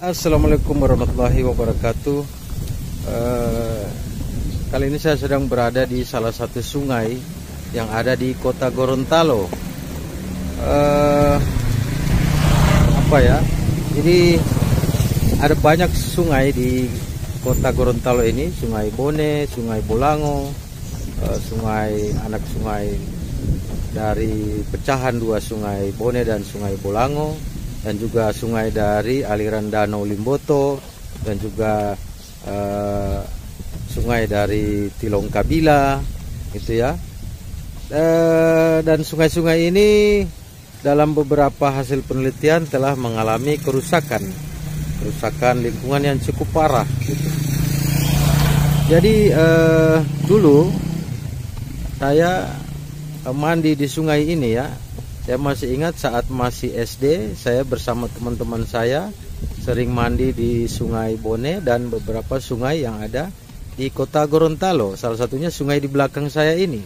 Assalamualaikum warahmatullahi wabarakatuh. Kali ini saya sedang berada di salah satu sungai yang ada di kota Gorontalo. Jadi ada banyak sungai di kota Gorontalo ini, Sungai Bone, Sungai Bolango, anak sungai dari pecahan dua Sungai Bone dan Sungai Bolango, dan juga sungai dari aliran Danau Limboto, dan juga sungai dari Tilong Kabila, gitu ya. Dan sungai-sungai ini dalam beberapa hasil penelitian telah mengalami kerusakan lingkungan yang cukup parah, gitu. Jadi dulu saya mandi di sungai ini ya. Saya masih ingat saat masih SD, saya bersama teman-teman saya sering mandi di Sungai Bone dan beberapa sungai yang ada di kota Gorontalo. Salah satunya sungai di belakang saya ini.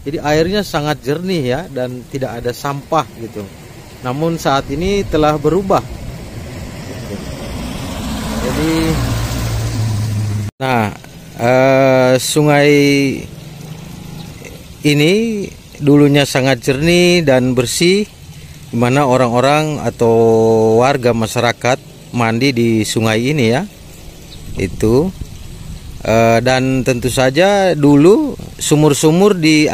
Jadi airnya sangat jernih ya, dan tidak ada sampah gitu. Namun saat ini telah berubah. Jadi, sungai ini dulunya sangat jernih dan bersih, di mana orang-orang atau warga masyarakat mandi di sungai ini ya. Dan tentu saja dulu sumur-sumur di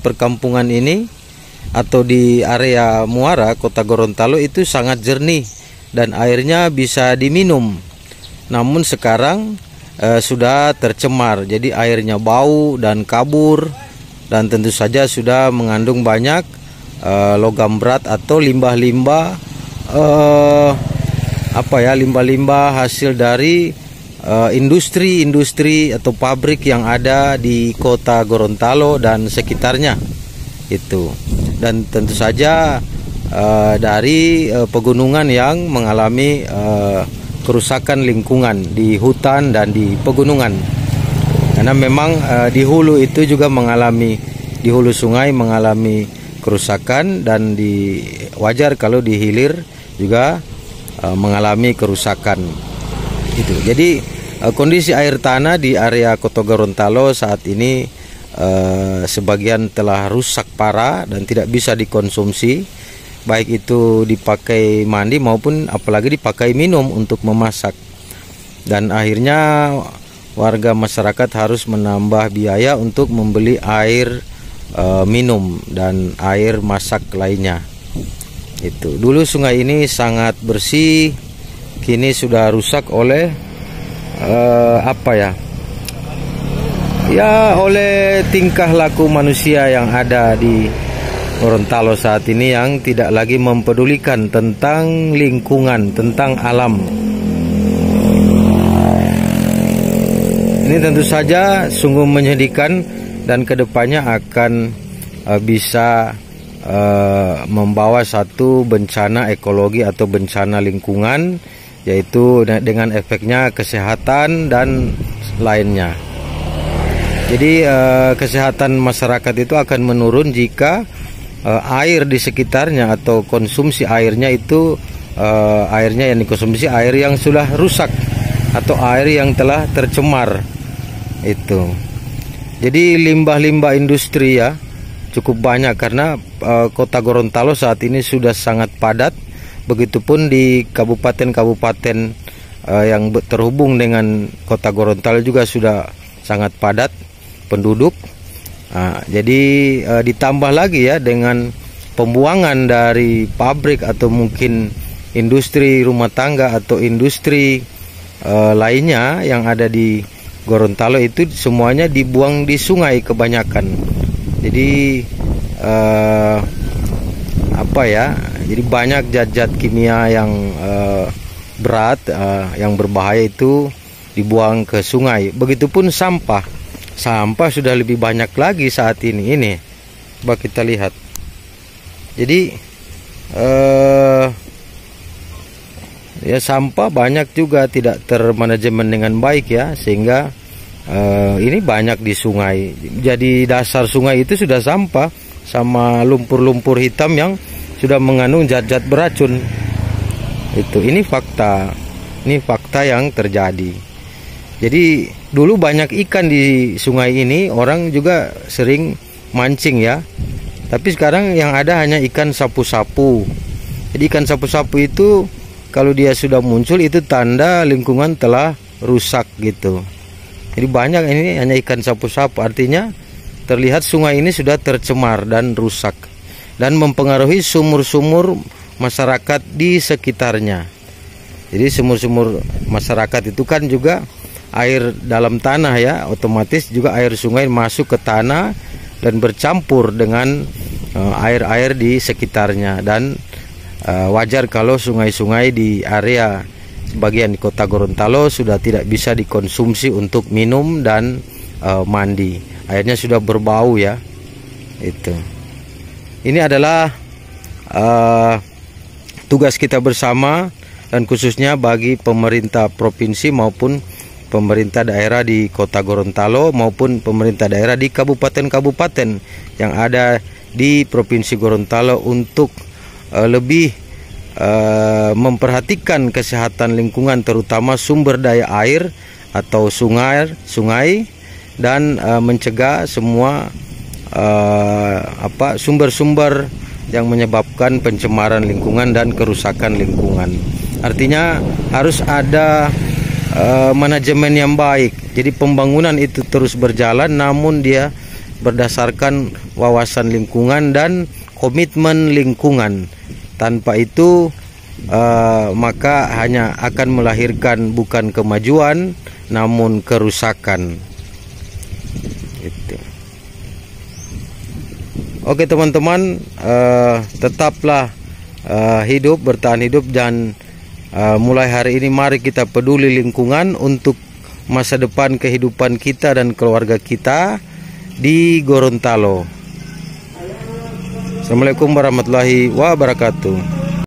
perkampungan ini atau di area Muara kota Gorontalo itu sangat jernih dan airnya bisa diminum. Namun sekarang sudah tercemar, jadi airnya bau dan kabur. Dan tentu saja sudah mengandung banyak logam berat atau limbah-limbah hasil dari industri atau pabrik yang ada di kota Gorontalo dan sekitarnya itu. Dan tentu saja dari pegunungan yang mengalami kerusakan lingkungan di hutan dan di pegunungan. Karena memang di hulu itu juga di hulu sungai mengalami kerusakan, dan wajar kalau di hilir juga mengalami kerusakan. Jadi kondisi air tanah di area kota Gorontalo saat ini sebagian telah rusak parah dan tidak bisa dikonsumsi, baik itu dipakai mandi maupun apalagi dipakai minum untuk memasak. Dan akhirnya warga masyarakat harus menambah biaya untuk membeli air minum dan air masak lainnya. Dulu sungai ini sangat bersih, kini sudah rusak oleh oleh tingkah laku manusia yang ada di Gorontalo saat ini, yang tidak lagi mempedulikan tentang lingkungan, tentang alam. Ini tentu saja sungguh menyedihkan, dan kedepannya akan bisa membawa satu bencana ekologi atau bencana lingkungan, yaitu dengan efeknya kesehatan dan lainnya. Jadi kesehatan masyarakat itu akan menurun jika air di sekitarnya atau konsumsi airnya itu airnya yang dikonsumsi air yang sudah rusak atau air yang telah tercemar. Jadi limbah-limbah industri ya cukup banyak, karena kota Gorontalo saat ini sudah sangat padat. Begitupun di kabupaten-kabupaten yang terhubung dengan kota Gorontalo juga sudah sangat padat penduduk. Jadi ditambah lagi ya dengan pembuangan dari pabrik atau mungkin industri rumah tangga atau industri lainnya yang ada di Gorontalo, itu semuanya dibuang di sungai kebanyakan. Jadi jadi banyak zat-zat kimia yang berat, yang berbahaya itu dibuang ke sungai. Begitupun sampah sudah lebih banyak lagi saat ini. Coba kita lihat. Jadi sampah banyak juga tidak termanajemen dengan baik ya, sehingga ini banyak di sungai. Jadi dasar sungai itu sudah sampah sama lumpur-lumpur hitam yang sudah mengandung zat-zat beracun. Ini fakta. Ini fakta yang terjadi. Jadi dulu banyak ikan di sungai ini, orang juga sering mancing ya. Tapi sekarang yang ada hanya ikan sapu-sapu. Jadi ikan sapu-sapu itu kalau dia sudah muncul itu tanda lingkungan telah rusak gitu. Jadi banyak ini hanya ikan sapu-sapu, artinya terlihat sungai ini sudah tercemar dan rusak dan mempengaruhi sumur-sumur masyarakat di sekitarnya. Jadi sumur-sumur masyarakat itu kan juga air dalam tanah ya, otomatis juga air sungai masuk ke tanah dan bercampur dengan air-air di sekitarnya. Dan wajar kalau sungai-sungai di area sebagian di Kota Gorontalo sudah tidak bisa dikonsumsi untuk minum dan mandi. Airnya sudah berbau ya. Itu. Ini adalah tugas kita bersama, dan khususnya bagi pemerintah provinsi maupun pemerintah daerah di Kota Gorontalo maupun pemerintah daerah di kabupaten-kabupaten yang ada di Provinsi Gorontalo untuk lebih memperhatikan kesehatan lingkungan, terutama sumber daya air atau sungai dan mencegah semua sumber-sumber yang menyebabkan pencemaran lingkungan dan kerusakan lingkungan. Artinya harus ada manajemen yang baik. Jadi pembangunan itu terus berjalan, namun dia berdasarkan wawasan lingkungan dan komitmen lingkungan. Tanpa itu maka hanya akan melahirkan bukan kemajuan namun kerusakan. Gitu. Oke teman-teman, tetaplah bertahan hidup, dan mulai hari ini mari kita peduli lingkungan untuk masa depan kehidupan kita dan keluarga kita di Gorontalo. Assalamualaikum warahmatullahi wabarakatuh.